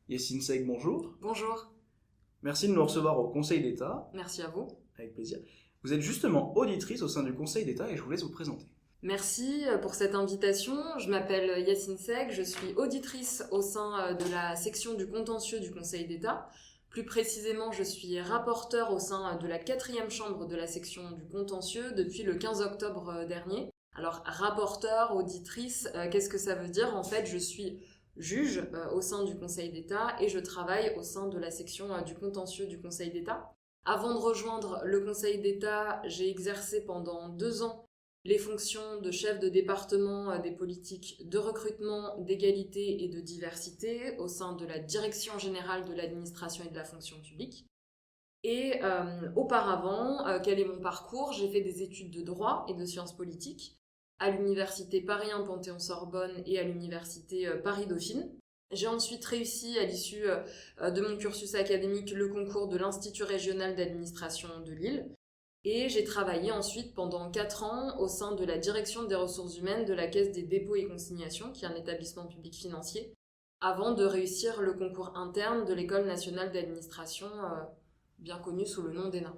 Yacine Seck, bonjour. Bonjour, Merci de nous recevoir au Conseil d'État. merci à vous. Avec plaisir. Vous êtes justement auditrice au sein du Conseil d'État et je vous laisse vous présenter. Merci pour cette invitation. Je m'appelle Yacine Seck, je suis auditrice au sein de la section du contentieux du Conseil d'État. Plus précisément, je suis rapporteure au sein de la 4e chambre de la section du contentieux depuis le 15 octobre dernier. Alors, rapporteure, auditrice, qu'est-ce que ça veut dire ? En fait, je suis juge au sein du Conseil d'État et je travaille au sein de la section du contentieux du Conseil d'État. Avant de rejoindre le Conseil d'État, j'ai exercé pendant 2 ans les fonctions de chef de département des politiques de recrutement, d'égalité et de diversité au sein de la Direction générale de l'administration et de la fonction publique. Et auparavant, quel est mon parcours ? J'ai fait des études de droit et de sciences politiques à l'université Paris 1 Panthéon-Sorbonne et à l'université Paris-Dauphine. J'ai ensuite réussi, à l'issue de mon cursus académique, le concours de l'Institut régional d'administration de Lille. Et j'ai travaillé ensuite pendant 4 ans au sein de la direction des ressources humaines de la Caisse des dépôts et consignations, qui est un établissement public financier, avant de réussir le concours interne de l'École nationale d'administration, bien connue sous le nom d'ENA.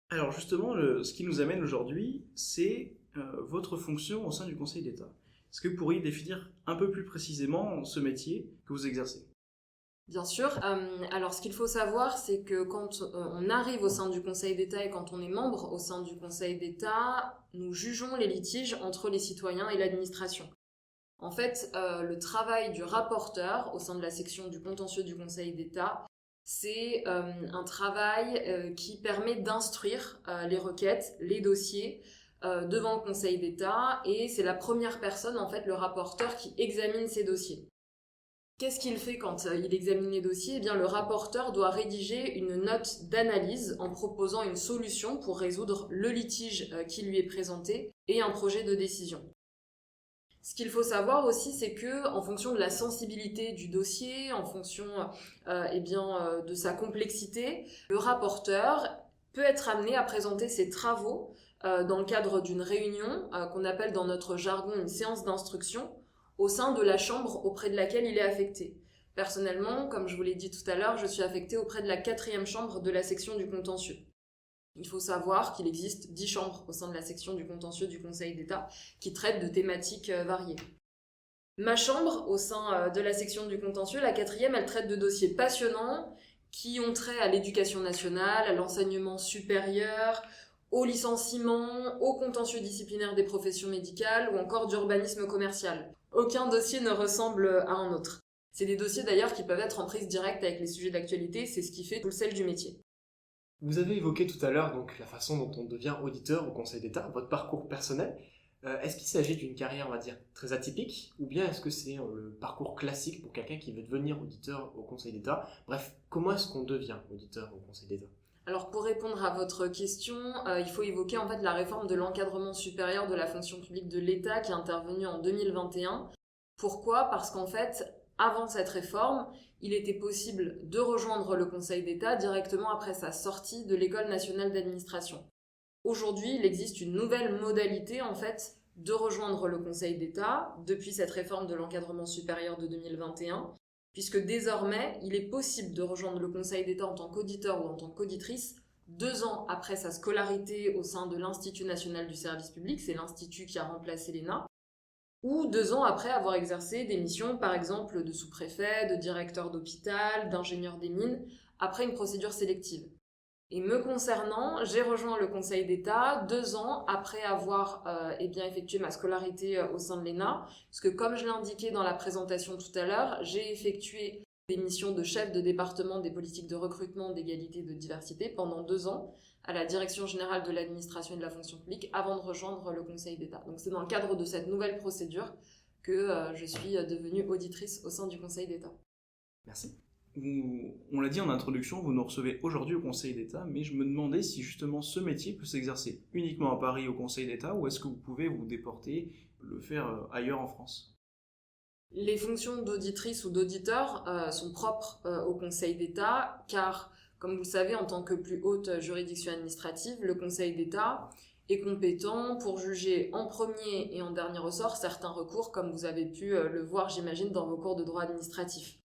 Alors justement, ce qui nous amène aujourd'hui, c'est votre fonction au sein du Conseil d'État. Est-ce que vous pourriez définir un peu plus précisément ce métier que vous exercez ? Bien sûr. Alors, ce qu'il faut savoir, c'est que quand on arrive au sein du Conseil d'État et quand on est membre au sein du Conseil d'État, nous jugeons les litiges entre les citoyens et l'administration. En fait, le travail du rapporteur au sein de la section du contentieux du Conseil d'État, c'est un travail qui permet d'instruire les requêtes, les dossiers devant le Conseil d'État, et c'est la première personne, en fait, le rapporteur, qui examine ces dossiers. Qu'est-ce qu'il fait quand il examine les dossiers ? Eh bien, le rapporteur doit rédiger une note d'analyse en proposant une solution pour résoudre le litige qui lui est présenté et un projet de décision. Ce qu'il faut savoir aussi, c'est que, en fonction de la sensibilité du dossier, en fonction de sa complexité, le rapporteur peut être amené à présenter ses travaux dans le cadre d'une réunion qu'on appelle dans notre jargon une séance d'instruction, au sein de la chambre auprès de laquelle il est affecté. Personnellement, comme je vous l'ai dit tout à l'heure, je suis affectée auprès de la 4e chambre de la section du contentieux. Il faut savoir qu'il existe 10 chambres au sein de la section du contentieux du Conseil d'État qui traitent de thématiques variées. Ma chambre, au sein de la section du contentieux, la 4e, elle traite de dossiers passionnants qui ont trait à l'éducation nationale, à l'enseignement supérieur, au licenciement, au contentieux disciplinaire des professions médicales ou encore d'urbanisme commercial. Aucun dossier ne ressemble à un autre. C'est des dossiers d'ailleurs qui peuvent être en prise directe avec les sujets d'actualité, c'est ce qui fait tout le sel du métier. Vous avez évoqué tout à l'heure donc la façon dont on devient auditeur au Conseil d'État, votre parcours personnel. Est-ce qu'il s'agit d'une carrière, on va dire, très atypique, ou bien est-ce que c'est le parcours classique pour quelqu'un qui veut devenir auditeur au Conseil d'État ? Bref, comment est-ce qu'on devient auditeur au Conseil d'État ? Alors pour répondre à votre question, il faut évoquer en fait la réforme de l'encadrement supérieur de la fonction publique de l'État qui est intervenue en 2021. Pourquoi ? Parce qu'en fait, avant cette réforme, il était possible de rejoindre le Conseil d'État directement après sa sortie de l'École nationale d'administration. Aujourd'hui, il existe une nouvelle modalité en fait de rejoindre le Conseil d'État depuis cette réforme de l'encadrement supérieur de 2021. Puisque désormais, il est possible de rejoindre le Conseil d'État en tant qu'auditeur ou en tant qu'auditrice 2 ans après sa scolarité au sein de l'Institut national du service public, c'est l'institut qui a remplacé l'ENA, ou 2 ans après avoir exercé des missions, par exemple, de sous-préfet, de directeur d'hôpital, d'ingénieur des mines, après une procédure sélective. Et me concernant, j'ai rejoint le Conseil d'État 2 ans après avoir effectué ma scolarité au sein de l'ENA, parce que comme je l'ai indiqué dans la présentation tout à l'heure, j'ai effectué des missions de chef de département des politiques de recrutement, d'égalité et de diversité pendant 2 ans à la Direction générale de l'administration et de la fonction publique avant de rejoindre le Conseil d'État. Donc c'est dans le cadre de cette nouvelle procédure que je suis devenue auditrice au sein du Conseil d'État. Merci. On l'a dit en introduction, vous nous recevez aujourd'hui au Conseil d'État, mais je me demandais si justement ce métier peut s'exercer uniquement à Paris au Conseil d'État ou est-ce que vous pouvez vous déporter, le faire ailleurs en France ? Les fonctions d'auditrice ou d'auditeur sont propres au Conseil d'État car, comme vous le savez, en tant que plus haute juridiction administrative, le Conseil d'État et compétent pour juger en premier et en dernier ressort certains recours, comme vous avez pu le voir, j'imagine, dans vos cours de droit administratif.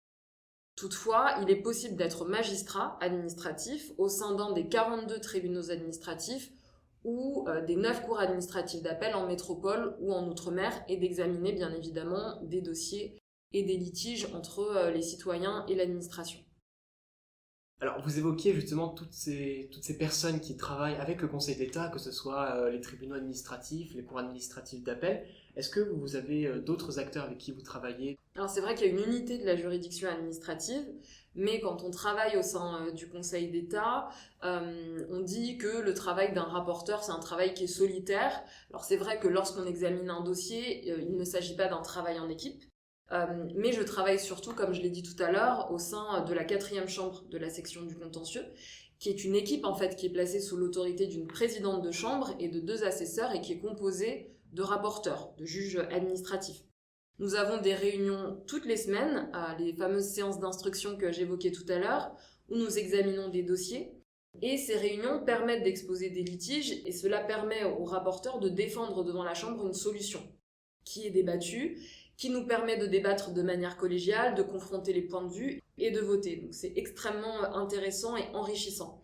Toutefois, il est possible d'être magistrat administratif au sein d'un des 42 tribunaux administratifs ou des 9 cours administratives d'appel en métropole ou en outre-mer et d'examiner bien évidemment des dossiers et des litiges entre les citoyens et l'administration. Alors, vous évoquiez justement toutes ces personnes qui travaillent avec le Conseil d'État, que ce soit les tribunaux administratifs, les cours administratifs d'appel. Est-ce que vous avez d'autres acteurs avec qui vous travaillez? Alors c'est vrai qu'il y a une unité de la juridiction administrative, mais quand on travaille au sein du Conseil d'État, on dit que le travail d'un rapporteur, c'est un travail qui est solitaire. Alors c'est vrai que lorsqu'on examine un dossier, il ne s'agit pas d'un travail en équipe. Mais je travaille surtout, comme je l'ai dit tout à l'heure, au sein de la 4e chambre de la section du contentieux, qui est une équipe en fait qui est placée sous l'autorité d'une présidente de chambre et de 2 assesseurs et qui est composée de rapporteurs, de juges administratifs. Nous avons des réunions toutes les semaines, les fameuses séances d'instruction que j'évoquais tout à l'heure, où nous examinons des dossiers. Et ces réunions permettent d'exposer des litiges et cela permet aux rapporteurs de défendre devant la chambre une solution qui est débattue, qui nous permet de débattre de manière collégiale, de confronter les points de vue et de voter. Donc c'est extrêmement intéressant et enrichissant.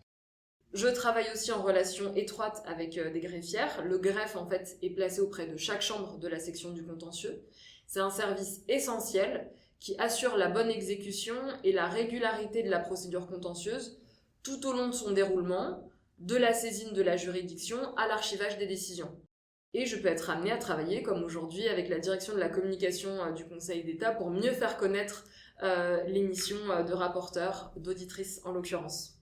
Je travaille aussi en relation étroite avec des greffières. Le greffe, en fait, est placé auprès de chaque chambre de la section du contentieux. C'est un service essentiel qui assure la bonne exécution et la régularité de la procédure contentieuse tout au long de son déroulement, de la saisine de la juridiction à l'archivage des décisions. Et je peux être amenée à travailler, comme aujourd'hui, avec la direction de la communication du Conseil d'État pour mieux faire connaître les missions de rapporteurs, d'auditrices en l'occurrence.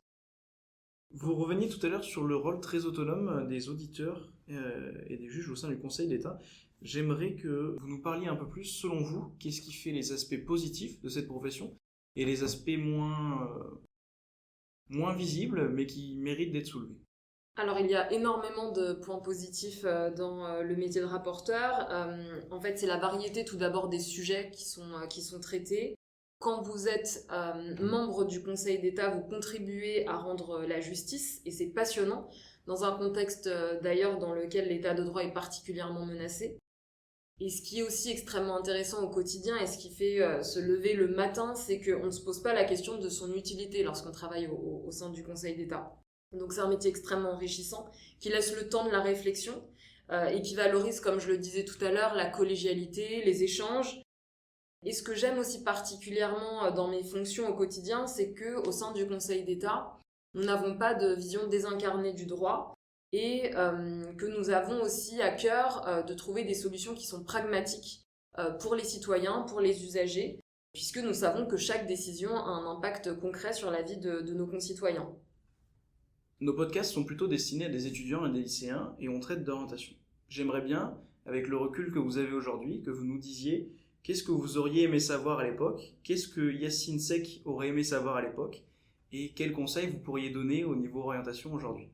Vous reveniez tout à l'heure sur le rôle très autonome des auditeurs et des juges au sein du Conseil d'État. J'aimerais que vous nous parliez un peu plus, selon vous, qu'est-ce qui fait les aspects positifs de cette profession et les aspects moins visibles, mais qui méritent d'être soulevés. Alors, il y a énormément de points positifs dans le métier de rapporteur. En fait, c'est la variété tout d'abord des sujets qui sont traités. Quand vous êtes membre du Conseil d'État, vous contribuez à rendre la justice et c'est passionnant dans un contexte d'ailleurs dans lequel l'état de droit est particulièrement menacé. Et ce qui est aussi extrêmement intéressant au quotidien et ce qui fait se lever le matin, c'est qu'on ne se pose pas la question de son utilité lorsqu'on travaille au sein du Conseil d'État. Donc c'est un métier extrêmement enrichissant qui laisse le temps de la réflexion et qui valorise, comme je le disais tout à l'heure, la collégialité, les échanges. Et ce que j'aime aussi particulièrement dans mes fonctions au quotidien, c'est qu'au sein du Conseil d'État, nous n'avons pas de vision désincarnée du droit et que nous avons aussi à cœur de trouver des solutions qui sont pragmatiques pour les citoyens, pour les usagers, puisque nous savons que chaque décision a un impact concret sur la vie de nos concitoyens. Nos podcasts sont plutôt destinés à des étudiants et des lycéens et on traite d'orientation. J'aimerais bien, avec le recul que vous avez aujourd'hui, que vous nous disiez qu'est-ce que vous auriez aimé savoir à l'époque, qu'est-ce que Yacine Seck aurait aimé savoir à l'époque et quels conseils vous pourriez donner au niveau orientation aujourd'hui.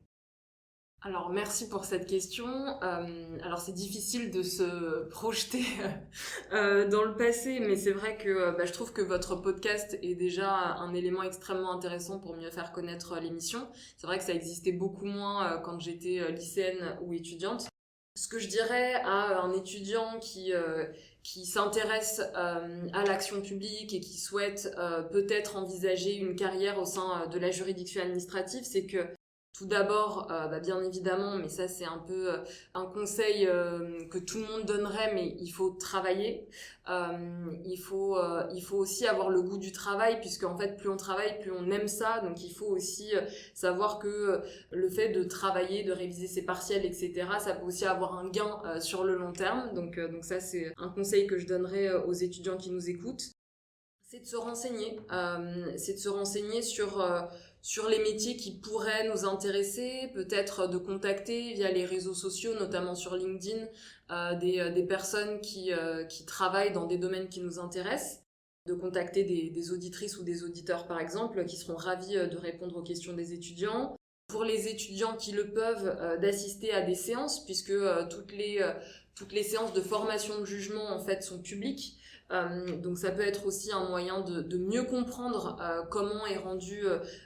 Alors merci pour cette question. Alors c'est difficile de se projeter dans le passé, mais c'est vrai que je trouve que votre podcast est déjà un élément extrêmement intéressant pour mieux faire connaître l'émission. C'est vrai que ça existait beaucoup moins quand j'étais lycéenne ou étudiante. Ce que je dirais à un étudiant qui s'intéresse à l'action publique et qui souhaite peut-être envisager une carrière au sein de la juridiction administrative, c'est que tout d'abord, bien évidemment, mais ça c'est un peu un conseil que tout le monde donnerait, mais il faut travailler. Il faut aussi avoir le goût du travail, puisque en fait plus on travaille, plus on aime ça. Donc il faut aussi savoir que le fait de travailler, de réviser ses partiels, etc., ça peut aussi avoir un gain sur le long terme. Donc ça c'est un conseil que je donnerais aux étudiants qui nous écoutent. C'est de se renseigner sur les métiers qui pourraient nous intéresser, peut-être de contacter via les réseaux sociaux, notamment sur LinkedIn, des personnes qui travaillent dans des domaines qui nous intéressent, de contacter des auditrices ou des auditeurs par exemple, qui seront ravis de répondre aux questions des étudiants. Pour les étudiants qui le peuvent, d'assister à des séances, puisque toutes les séances de formation de jugement en fait sont publiques. Donc ça peut être aussi un moyen de mieux comprendre comment est rendue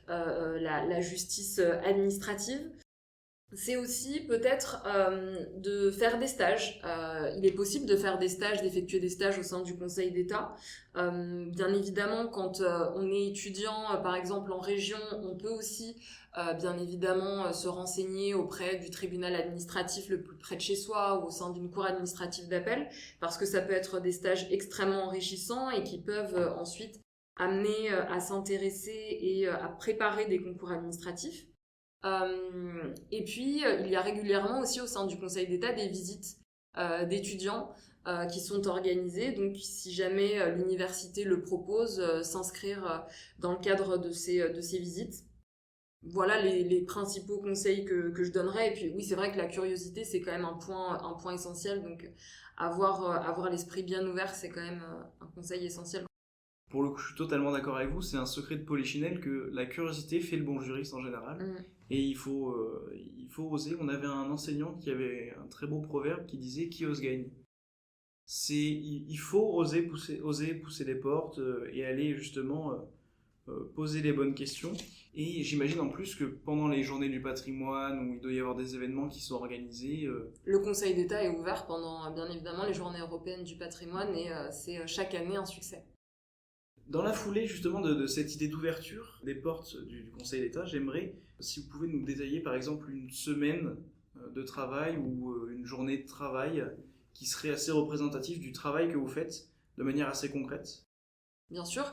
la justice administrative. C'est aussi peut-être de faire des stages. Il est possible de faire des stages, d'effectuer des stages au sein du Conseil d'État. Bien évidemment, quand on est étudiant, par exemple en région, on peut aussi bien évidemment se renseigner auprès du tribunal administratif le plus près de chez soi ou au sein d'une cour administrative d'appel, parce que ça peut être des stages extrêmement enrichissants et qui peuvent ensuite amener à s'intéresser et à préparer des concours administratifs. Et puis, il y a régulièrement aussi au sein du Conseil d'État des visites d'étudiants qui sont organisées. Donc, si jamais l'université le propose, s'inscrire dans le cadre de ces visites. Voilà les principaux conseils que je donnerais. Et puis, oui, c'est vrai que la curiosité, c'est quand même un point essentiel. Donc, avoir l'esprit bien ouvert, c'est quand même un conseil essentiel. Pour le coup, je suis totalement d'accord avec vous, c'est un secret de Polichinelle que la curiosité fait le bon juriste en général. Et il faut oser. On avait un enseignant qui avait un très beau proverbe qui disait « qui ose gagne ». Il faut oser pousser les portes et aller justement poser les bonnes questions. Et j'imagine en plus que pendant les journées du patrimoine, où il doit y avoir des événements qui sont organisés... Le Conseil d'État est ouvert pendant, bien évidemment, les journées européennes du patrimoine et c'est chaque année un succès. Dans la foulée justement de cette idée d'ouverture des portes du Conseil d'État, j'aimerais, si vous pouvez nous détailler par exemple une semaine de travail ou une journée de travail qui serait assez représentative du travail que vous faites de manière assez concrète. Bien sûr.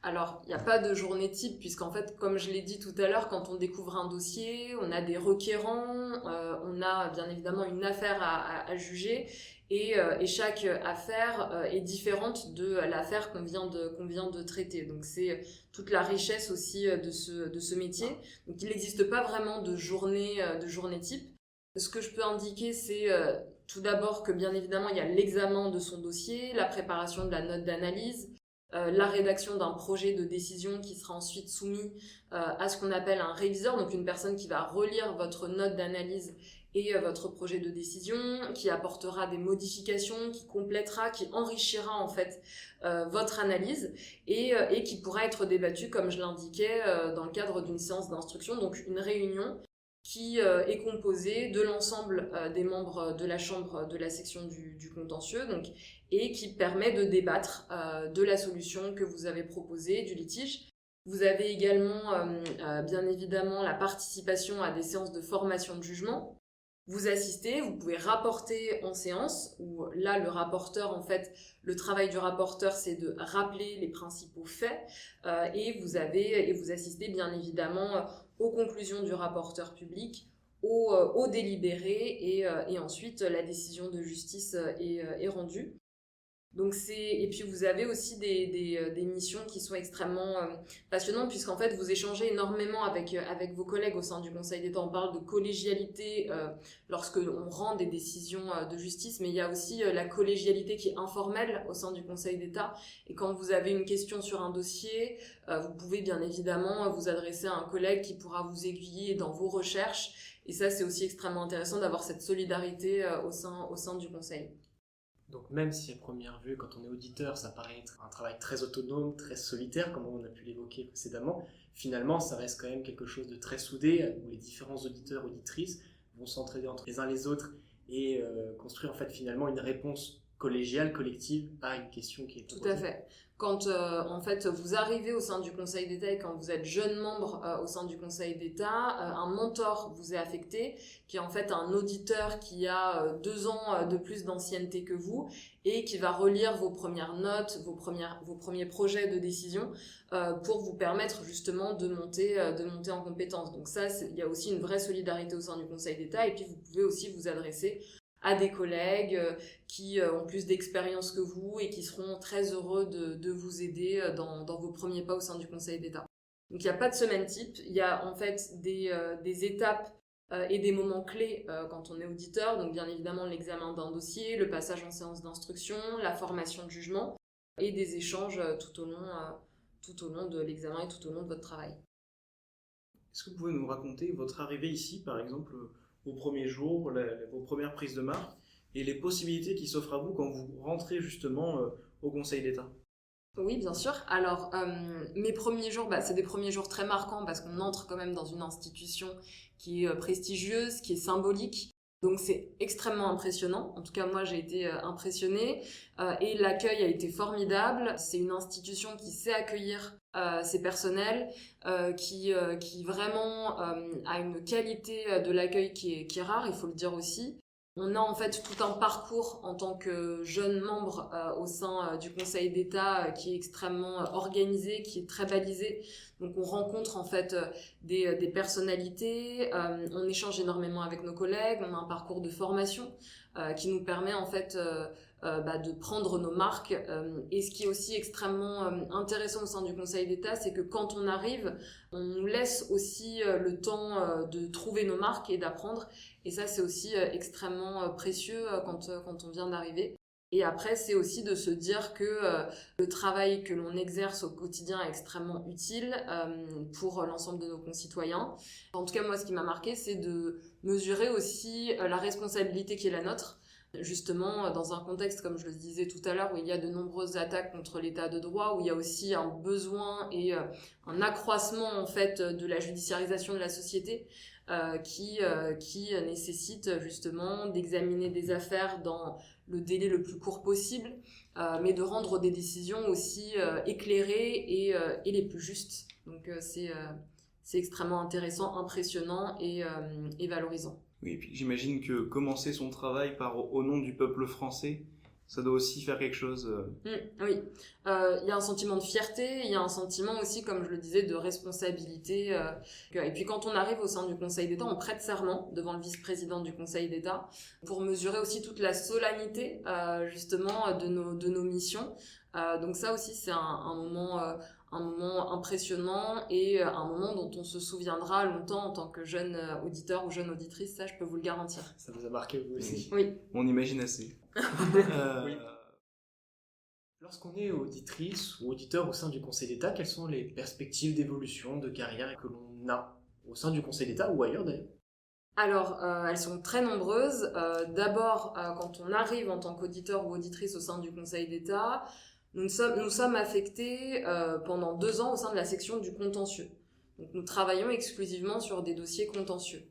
Alors, il n'y a pas de journée type, puisqu'en fait, comme je l'ai dit tout à l'heure, quand on découvre un dossier, on a des requérants, on a bien évidemment une affaire à juger, et chaque affaire est différente de l'affaire qu'on vient de traiter. Donc, c'est toute la richesse aussi de ce métier. Donc, il n'existe pas vraiment de journée type. Ce que je peux indiquer, c'est tout d'abord que bien évidemment, il y a l'examen de son dossier, la préparation de la note d'analyse, la rédaction d'un projet de décision qui sera ensuite soumis à ce qu'on appelle un réviseur, donc une personne qui va relire votre note d'analyse et votre projet de décision, qui apportera des modifications, qui complétera, qui enrichira en fait votre analyse et qui pourra être débattue, comme je l'indiquais, dans le cadre d'une séance d'instruction, donc une réunion qui est composée de l'ensemble des membres de la chambre de la section du contentieux, donc, et qui permet de débattre de la solution que vous avez proposée, du litige. Vous avez également, bien évidemment, la participation à des séances de formation de jugement. Vous assistez, vous pouvez rapporter en séance, où là, le rapporteur, en fait, le travail du rapporteur, c'est de rappeler les principaux faits, et vous assistez, bien évidemment, aux conclusions du rapporteur public, au délibéré, et ensuite, la décision de justice est rendue. Donc et puis vous avez aussi des missions qui sont extrêmement passionnantes, puisqu'en fait vous échangez énormément avec vos collègues au sein du Conseil d'État. On parle de collégialité lorsque on rend des décisions de justice, mais il y a aussi la collégialité qui est informelle au sein du Conseil d'État. Et quand vous avez une question sur un dossier, vous pouvez bien évidemment vous adresser à un collègue qui pourra vous aiguiller dans vos recherches. Et ça, c'est aussi extrêmement intéressant d'avoir cette solidarité au sein du Conseil. Donc même si à première vue, quand on est auditeur, ça paraît être un travail très autonome, très solitaire, comme on a pu l'évoquer précédemment, finalement ça reste quand même quelque chose de très soudé, où les différents auditeurs, auditrices vont s'entraider entre les uns les autres et construire en fait finalement une réponse collégiale, collective à une question qui est posée. Tout à fait. Quand en fait vous arrivez au sein du Conseil d'État et quand vous êtes jeune membre au sein du Conseil d'État, un mentor vous est affecté, qui est en fait un auditeur qui a 2 ans de plus d'ancienneté que vous et qui va relire vos premières notes, vos premiers projets de décision pour vous permettre justement de monter en compétence. Donc ça, il y a aussi une vraie solidarité au sein du Conseil d'État, et puis vous pouvez aussi vous adresser à des collègues qui ont plus d'expérience que vous et qui seront très heureux de vous aider dans vos premiers pas au sein du Conseil d'État. Donc il n'y a pas de semaine type, il y a en fait des étapes et des moments clés quand on est auditeur, donc bien évidemment l'examen d'un dossier, le passage en séance d'instruction, la formation de jugement et des échanges tout au long de l'examen et tout au long de votre travail. Est-ce que vous pouvez nous raconter votre arrivée ici, par exemple, vos premiers jours, vos premières prises de marque et les possibilités qui s'offrent à vous quand vous rentrez justement au Conseil d'État? Oui, bien sûr. Alors, mes premiers jours, c'est des premiers jours très marquants parce qu'on entre quand même dans une institution qui est prestigieuse, qui est symbolique. Donc, c'est extrêmement impressionnant. En tout cas, moi, j'ai été impressionnée et l'accueil a été formidable. C'est une institution qui sait accueillir ses personnels, qui vraiment a une qualité de l'accueil qui est rare, il faut le dire aussi. On a en fait tout un parcours en tant que jeune membre au sein du Conseil d'État qui est extrêmement organisé, qui est très balisé. Donc on rencontre en fait des personnalités, on échange énormément avec nos collègues, on a un parcours de formation qui nous permet en fait de prendre nos marques. Et ce qui est aussi extrêmement intéressant au sein du Conseil d'État, c'est que quand on arrive, on nous laisse aussi le temps de trouver nos marques et d'apprendre. Et ça, c'est aussi extrêmement précieux quand on vient d'arriver. Et après, c'est aussi de se dire que le travail que l'on exerce au quotidien est extrêmement utile pour l'ensemble de nos concitoyens. En tout cas, moi, ce qui m'a marqué, c'est de mesurer aussi la responsabilité qui est la nôtre. Justement, dans un contexte, comme je le disais tout à l'heure, où il y a de nombreuses attaques contre l'état de droit, où il y a aussi un besoin et un accroissement en fait de la judiciarisation de la société, qui nécessite justement d'examiner des affaires dans le délai le plus court possible, mais de rendre des décisions aussi éclairées et les plus justes. Donc c'est extrêmement intéressant, impressionnant et valorisant. Oui, et puis j'imagine que commencer son travail par au nom du peuple français, ça doit aussi faire quelque chose. Oui, il y a un sentiment de fierté, il y a un sentiment aussi, comme je le disais, de responsabilité. Et puis quand on arrive au sein du Conseil d'État, on prête serment devant le vice-président du Conseil d'État pour mesurer aussi toute la solennité justement de nos missions. Donc ça aussi, c'est un moment impressionnant et un moment dont on se souviendra longtemps en tant que jeune auditeur ou jeune auditrice, ça je peux vous le garantir. Ça vous a marqué vous aussi? Oui. On imagine assez. Oui. Lorsqu'on est auditrice ou auditeur au sein du Conseil d'État, quelles sont les perspectives d'évolution, de carrière que l'on a au sein du Conseil d'État ou ailleurs d'ailleurs? Alors, elles sont très nombreuses. D'abord, quand on arrive en tant qu'auditeur ou auditrice au sein du Conseil d'État, nous sommes affectés pendant 2 ans au sein de la section du contentieux. Donc, nous travaillons exclusivement sur des dossiers contentieux.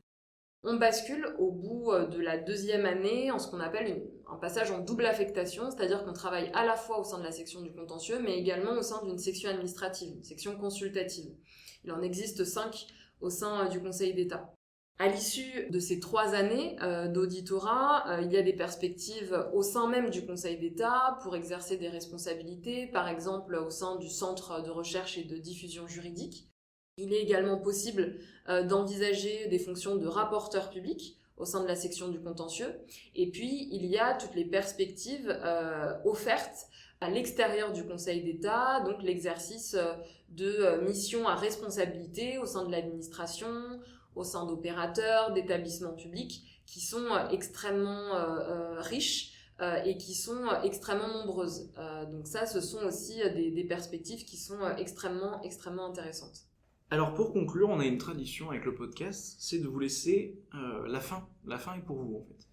On bascule au bout de la 2e année en ce qu'on appelle un passage en double affectation, c'est-à-dire qu'on travaille à la fois au sein de la section du contentieux, mais également au sein d'une section administrative, une section consultative. Il en existe 5 au sein du Conseil d'État. À l'issue de ces 3 années d'auditorat, il y a des perspectives au sein même du Conseil d'État pour exercer des responsabilités, par exemple au sein du Centre de recherche et de diffusion juridique. Il est également possible d'envisager des fonctions de rapporteur public au sein de la section du contentieux. Et puis, il y a toutes les perspectives offertes à l'extérieur du Conseil d'État, donc l'exercice de missions à responsabilité au sein de l'administration, au sein d'opérateurs, d'établissements publics qui sont extrêmement riches et qui sont extrêmement nombreuses. Donc ça, ce sont aussi des perspectives qui sont extrêmement intéressantes. Alors pour conclure, on a une tradition avec le podcast, c'est de vous laisser la fin. La fin est pour vous en fait.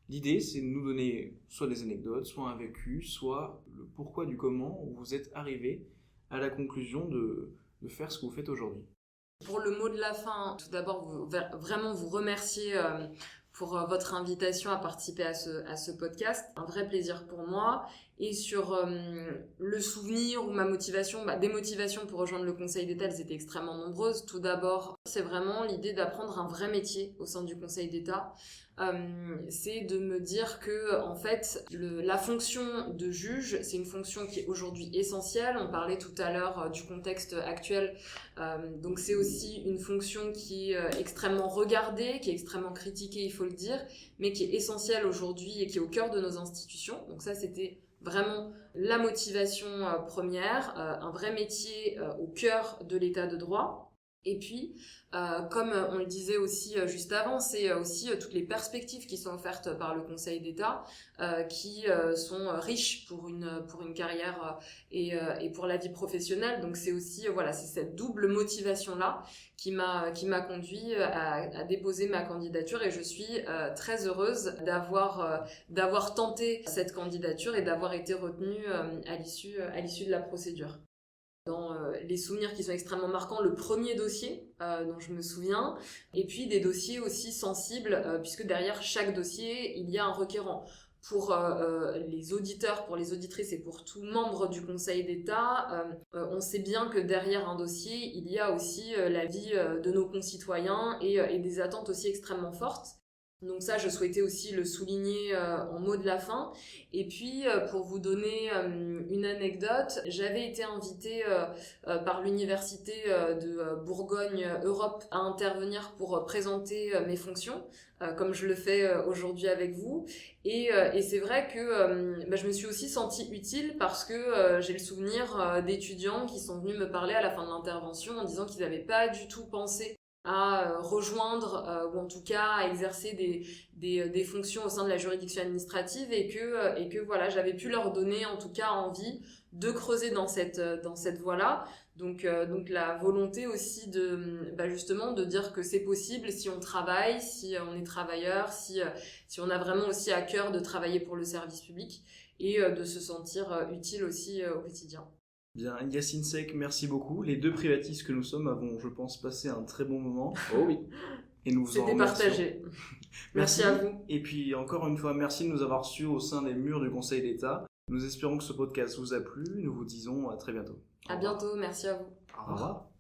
L'idée, c'est de nous donner soit des anecdotes, soit un vécu, soit le pourquoi du comment où vous êtes arrivé à la conclusion de faire ce que vous faites aujourd'hui. Pour le mot de la fin, tout d'abord, vraiment vous remercier pour votre invitation à participer à ce podcast. Un vrai plaisir pour moi. Et sur le souvenir ou ma motivation, des motivations pour rejoindre le Conseil d'État, elles étaient extrêmement nombreuses. Tout d'abord, c'est vraiment l'idée d'apprendre un vrai métier au sein du Conseil d'État. C'est de me dire que en fait la fonction de juge, c'est une fonction qui est aujourd'hui essentielle. On parlait tout à l'heure du contexte actuel, donc c'est aussi une fonction qui est extrêmement regardée, qui est extrêmement critiquée, il faut le dire, mais qui est essentielle aujourd'hui et qui est au cœur de nos institutions. Donc ça, c'était vraiment la motivation première, un vrai métier au cœur de l'état de droit. Et puis, comme on le disait aussi juste avant, c'est aussi toutes les perspectives qui sont offertes par le Conseil d'État qui sont riches pour une carrière et pour la vie professionnelle. Donc c'est aussi c'est cette double motivation-là qui m'a conduit à déposer ma candidature, et je suis très heureuse d'avoir tenté cette candidature et d'avoir été retenue à l'issue de la procédure. Dans les souvenirs qui sont extrêmement marquants, le premier dossier dont je me souviens, et puis des dossiers aussi sensibles, puisque derrière chaque dossier, il y a un requérant. Pour les auditeurs, pour les auditrices et pour tout membre du Conseil d'État, on sait bien que derrière un dossier, il y a aussi la vie de nos concitoyens et des attentes aussi extrêmement fortes. Donc ça, je souhaitais aussi le souligner en mot de la fin. Et puis, pour vous donner une anecdote, j'avais été invitée par l'Université de Bourgogne-Europe à intervenir pour présenter mes fonctions, comme je le fais aujourd'hui avec vous. Et c'est vrai que je me suis aussi sentie utile parce que j'ai le souvenir d'étudiants qui sont venus me parler à la fin de l'intervention en disant qu'ils n'avaient pas du tout pensé à rejoindre ou en tout cas à exercer des fonctions au sein de la juridiction administrative, et que voilà, j'avais pu leur donner en tout cas envie de creuser dans cette voie-là. Donc la volonté aussi justement de dire que c'est possible si on travaille, si on est travailleur, si on a vraiment aussi à cœur de travailler pour le service public, et de se sentir utile aussi au quotidien. Bien, Yacine Seck, merci beaucoup. Les deux privatistes que nous sommes avons, je pense, passé un très bon moment. Oh oui. Et nous vous en remercions. C'était partagé. Merci à vous. Et puis, encore une fois, merci de nous avoir reçus au sein des murs du Conseil d'État. Nous espérons que ce podcast vous a plu. Nous vous disons à très bientôt. À bientôt, merci à vous. Au revoir.